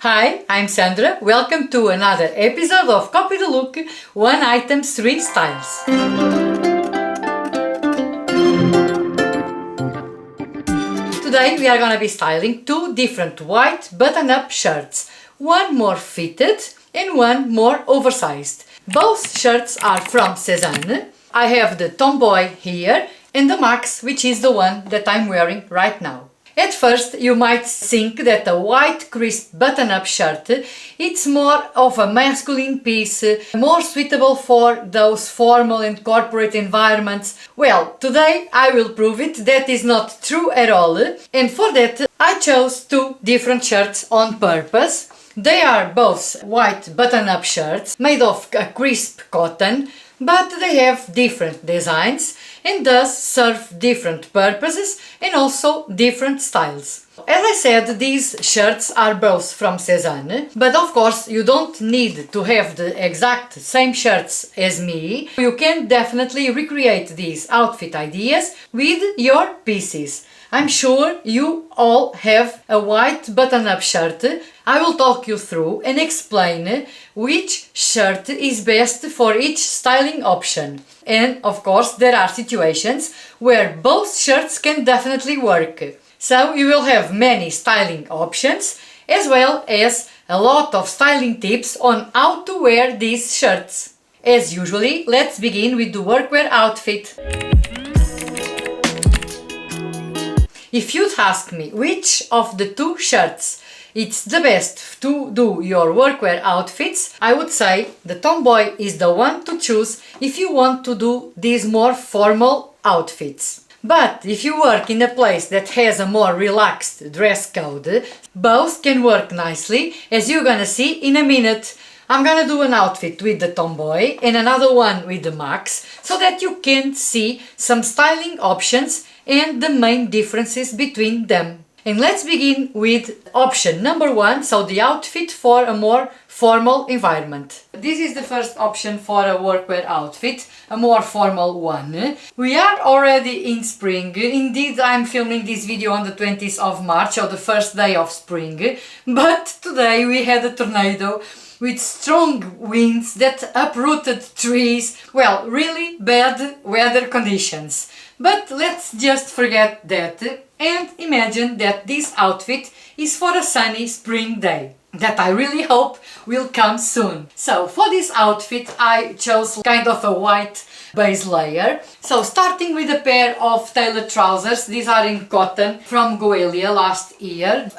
Hi, I'm Sandra. Welcome to another episode of Copy the Look, One Item, Three Styles. Today we are going to be styling two different white button-up shirts, one more fitted and one more oversized. Both shirts are from SEZANE. I have the Tomboy here and the Max, which is the one that I'm wearing right now. At first you might think that a white crisp button-up shirt it's more of a masculine piece, more suitable for those formal and corporate environments. Well, today I will prove it that is not true at all, and for that I chose two different shirts on purpose. They are both white button-up shirts made of a crisp cotton, but they have different designs and thus serve different purposes and also different styles. As I said, these shirts are both from SEZANE, but of course you don't need to have the exact same shirts as me. You can definitely recreate these outfit ideas with your pieces. I'm sure you all have a white button-up shirt. I will talk you through and explain which shirt is best for each styling option. And of course there are situations where both shirts can definitely work. So you will have many styling options as well as a lot of styling tips on how to wear these shirts. As usually, let's begin with the workwear outfit. If you'd ask me which of the two shirts it's the best to do your workwear outfits, I would say the Tomboy is the one to choose if you want to do these more formal outfits. But if you work in a place that has a more relaxed dress code, both can work nicely, as you're gonna see in a minute. I'm gonna do an outfit with the Tomboy and another one with the Max, so that you can see some styling options and the main differences between them. And let's begin with option number one, so the outfit for a more formal environment. This is the first option for a workwear outfit, a more formal one. We are already in spring. Indeed, I'm filming this video on the 20th of March, or the first day of spring. But today we had a tornado with strong winds that uprooted trees. Well, really bad weather conditions. But let's just forget that and imagine that this outfit is for a sunny spring day that I really hope will come soon. So for this outfit I chose kind of a white base layer. So starting with a pair of tailored trousers. These are in cotton from Goelia last year.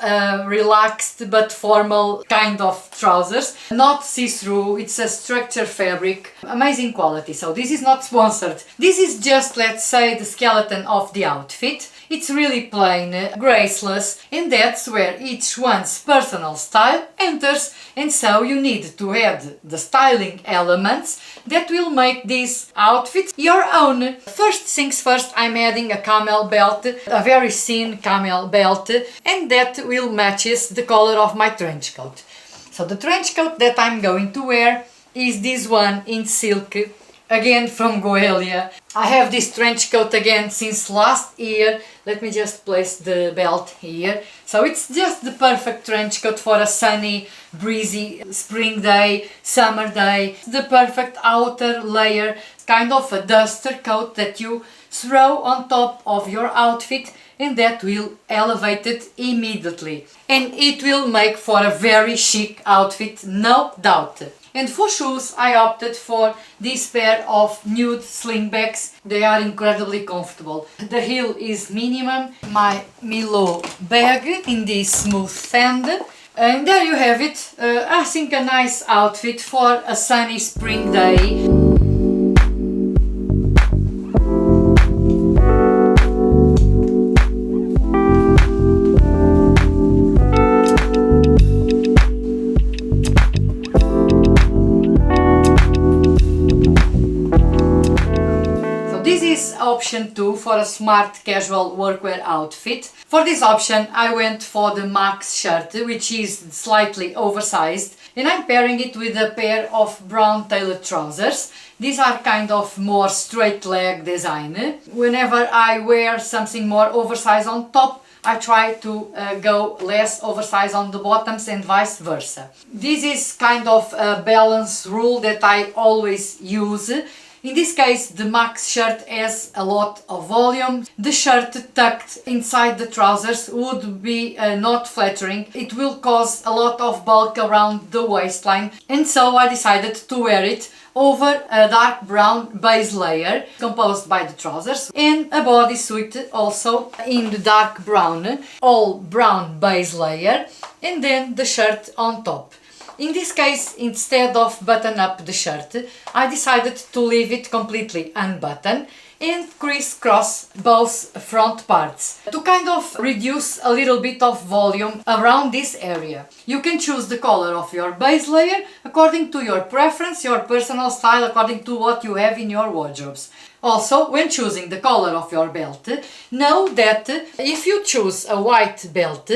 Relaxed but formal kind of trousers. Not see-through, it's a structured fabric. Amazing quality. So this is not sponsored. This is just, let's say, the skeleton of the outfit. It's really plain, graceless, and that's where each one's personal style enters, and so you need to add the styling elements that will make this outfit your own. First things first, I'm adding a camel belt, a very thin camel belt, and that will matches the color of my trench coat. So the trench coat that I'm going to wear is this one in silk, again from Goelia. I have this trench coat again since last year. Let me just place the belt here. So it's just the perfect trench coat for a sunny, breezy spring day, summer day. The perfect outer layer, kind of a duster coat that you throw on top of your outfit, and that will elevate it immediately. And it will make for a very chic outfit, no doubt. And for shoes, I opted for this pair of nude slingbacks. They are incredibly comfortable. The heel is minimum, my Milo bag in this smooth sand. And there you have it. I think a nice outfit for a sunny spring day. Option 2 for a smart casual workwear outfit. For this option I went for the Max shirt, which is slightly oversized, and I'm pairing it with a pair of brown tailored trousers. These are kind of more straight leg design. Whenever I wear something more oversized on top, I try to go less oversized on the bottoms and vice versa. This is kind of a balance rule that I always use. In this case, the max shirt has a lot of volume. The shirt tucked inside the trousers would be not flattering. It will cause a lot of bulk around the waistline, and so I decided to wear it over a dark brown base layer composed by the trousers and a bodysuit also in the dark brown, all brown base layer, and then the shirt on top. In this case, instead of button up the shirt, I decided to leave it completely unbuttoned and crisscross both front parts to kind of reduce a little bit of volume around this area. You can choose the color of your base layer according to your preference, your personal style, according to what you have in your wardrobes. Also, when choosing the color of your belt, know that if you choose a white belt,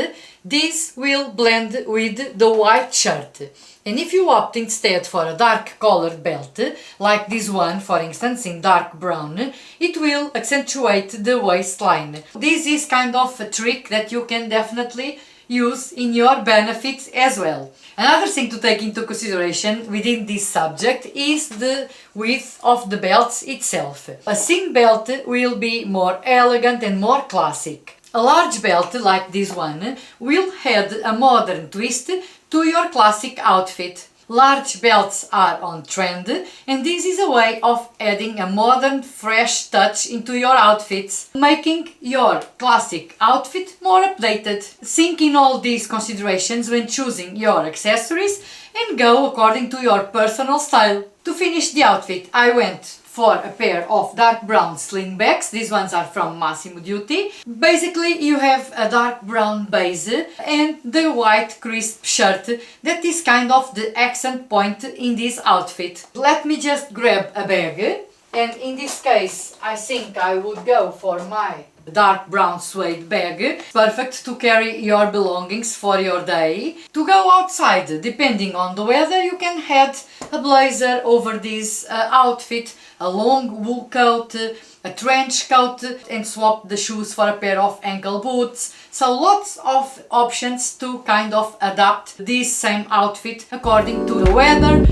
this will blend with the white shirt. And if you opt instead for a dark colored belt, like this one for instance in dark brown, it will accentuate the waistline. This is kind of a trick that you can definitely use in your benefits as well. Another thing to take into consideration within this subject is the width of the belt itself. A thin belt will be more elegant and more classic. A large belt like this one will add a modern twist to your classic outfit. Large belts are on trend, and this is a way of adding a modern, fresh touch into your outfits, making your classic outfit more updated. Think in all these considerations when choosing your accessories and go according to your personal style. To finish the outfit, I went for a pair of dark brown slingbacks. These ones are from Massimo Dutti. Basically, you have a dark brown base and the white crisp shirt that is kind of the accent point in this outfit. Let me just grab a bag, and in this case I think I would go for my dark brown suede bag, perfect to carry your belongings for your day. To go outside, depending on the weather, you can add a blazer over this outfit, a long wool coat, a trench coat, and swap the shoes for a pair of ankle boots. So lots of options to kind of adapt this same outfit according to the weather.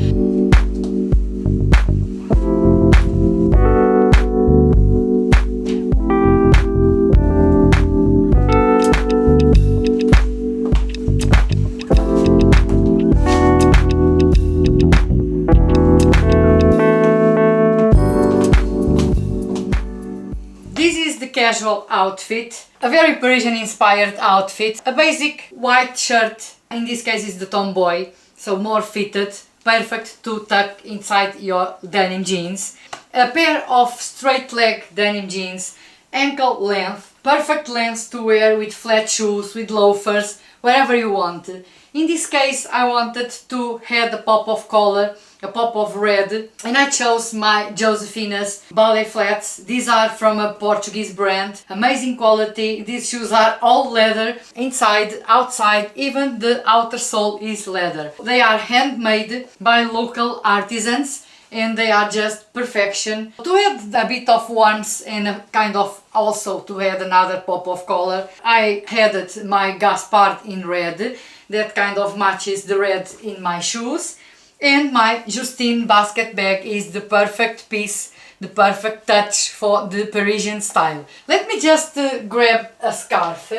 Casual outfit, a very Parisian inspired outfit, a basic white shirt, in this case is the Tomboy, so more fitted, perfect to tuck inside your denim jeans, a pair of straight leg denim jeans, ankle length, perfect length to wear with flat shoes, with loafers, wherever you want. In this case I wanted to add a pop of color, a pop of red, and I chose my Josefina's ballet flats. These are from a Portuguese brand, amazing quality. These shoes are all leather, inside, outside, even the outer sole is leather. They are handmade by local artisans and they are just perfection. To add a bit of warmth and a kind of also to add another pop of color, I added my Gaspard in red, that kind of matches the red in my shoes. And my Justine basket bag is the perfect piece, the perfect touch for the Parisian style. Let me just grab a scarf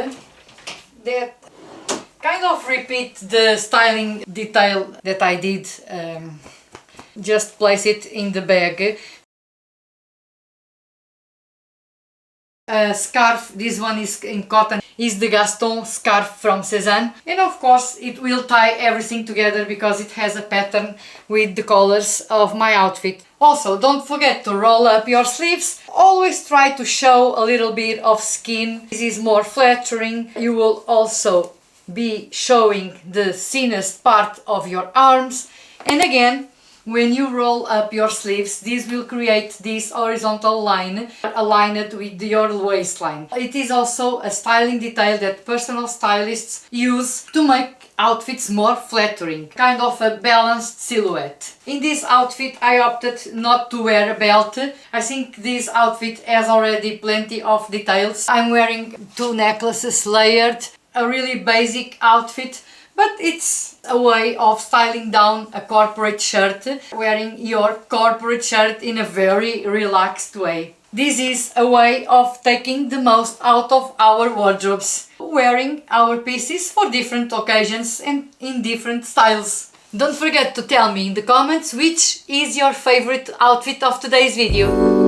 that kind of repeat the styling detail that I did. Just place it in the bag. A scarf, this one is in cotton, is the Gaston scarf from SEZANE, and of course it will tie everything together because it has a pattern with the colors of my outfit. Also, don't forget to roll up your sleeves. Always try to show a little bit of skin. This is more flattering. You will also be showing the thinnest part of your arms, and again when you roll up your sleeves, this will create this horizontal line aligned with your waistline. It is also a styling detail that personal stylists use to make outfits more flattering, kind of a balanced silhouette. In this outfit I opted not to wear a belt. I think this outfit has already plenty of details. I'm wearing two necklaces layered, a really basic outfit, but it's a way of styling down a corporate shirt, wearing your corporate shirt in a very relaxed way. This is a way of taking the most out of our wardrobes, wearing our pieces for different occasions and in different styles. Don't forget to tell me in the comments which is your favorite outfit of today's video.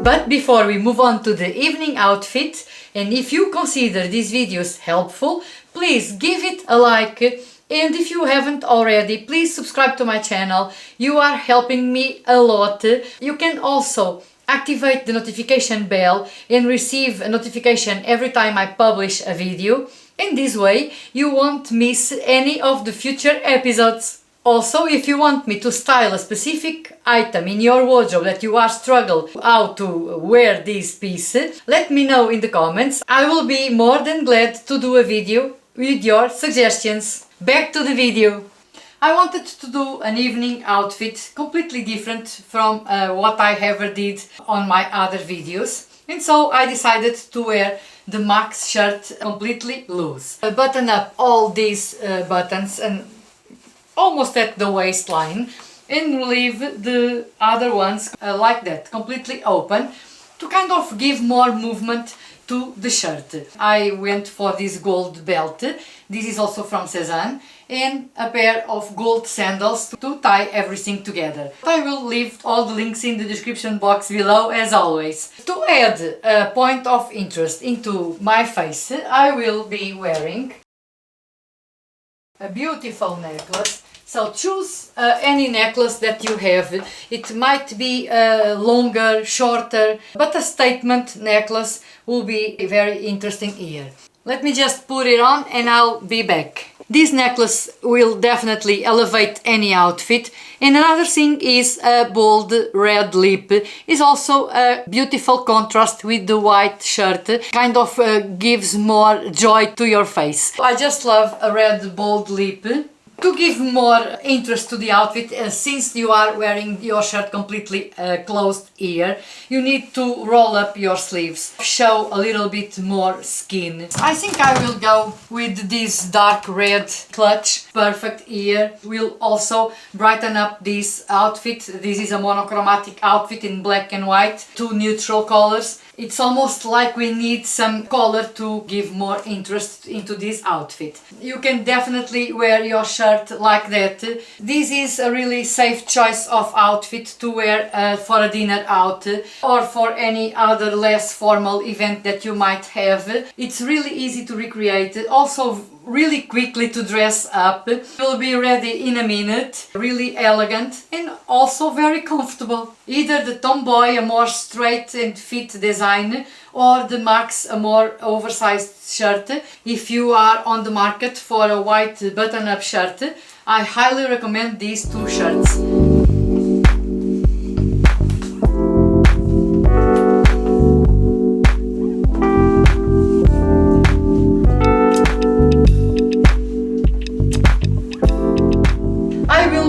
But before we move on to the evening outfit, and if you consider these videos helpful, please give it a like. And if you haven't already, please subscribe to my channel. You are helping me a lot. You can also activate the notification bell and receive a notification every time I publish a video. In this way, you won't miss any of the future episodes. Also, if you want me to style a specific item in your wardrobe that you are struggling how to wear this piece, let me know in the comments. I will be more than glad to do a video with your suggestions. Back to the video. I wanted to do an evening outfit completely different from what I ever did on my other videos, and so I decided to wear the Max shirt completely loose. Button up all these buttons and almost at the waistline, and leave the other ones like that, completely open, to kind of give more movement to the shirt. I went for this gold belt. This is also from SEZANE, and a pair of gold sandals to tie everything together. I will leave all the links in the description box below as always. To add a point of interest into my face, I will be wearing a beautiful necklace. So choose any necklace that you have. It might be longer, shorter, but a statement necklace will be very interesting here. Let me just put it on and I'll be back. This necklace will definitely elevate any outfit. And another thing is a bold red lip. Is also a beautiful contrast with the white shirt. Kind of gives more joy to your face. I just love a red bold lip. To give more interest to the outfit, since you are wearing your shirt completely closed here, you need to roll up your sleeves, show a little bit more skin. I think I will go with this dark red clutch, perfect here. Will also brighten up this outfit. This is a monochromatic outfit in black and white, two neutral colors. It's almost like we need some color to give more interest into this outfit. You can definitely wear your shirt like that. This is a really safe choice of outfit to wear for a dinner out or for any other less formal event that you might have. It's really easy to recreate. Also really quickly to dress up. Will be ready in a minute. Really elegant and also very comfortable. Either the Tomboy, a more straight and fit design, or the Max, a more oversized shirt. If you are on the market for a white button-up shirt, I highly recommend these two shirts.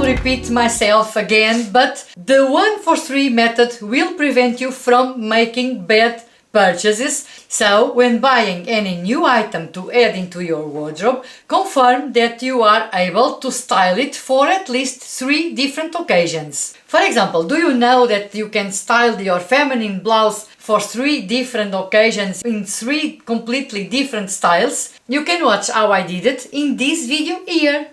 Repeat myself again, but the 1 for 3 method will prevent you from making bad purchases. So when buying any new item to add into your wardrobe, confirm that you are able to style it for at least 3 different occasions. For example, do you know that you can style your feminine blouse for 3 different occasions in 3 completely different styles? You can watch how I did it in this video here.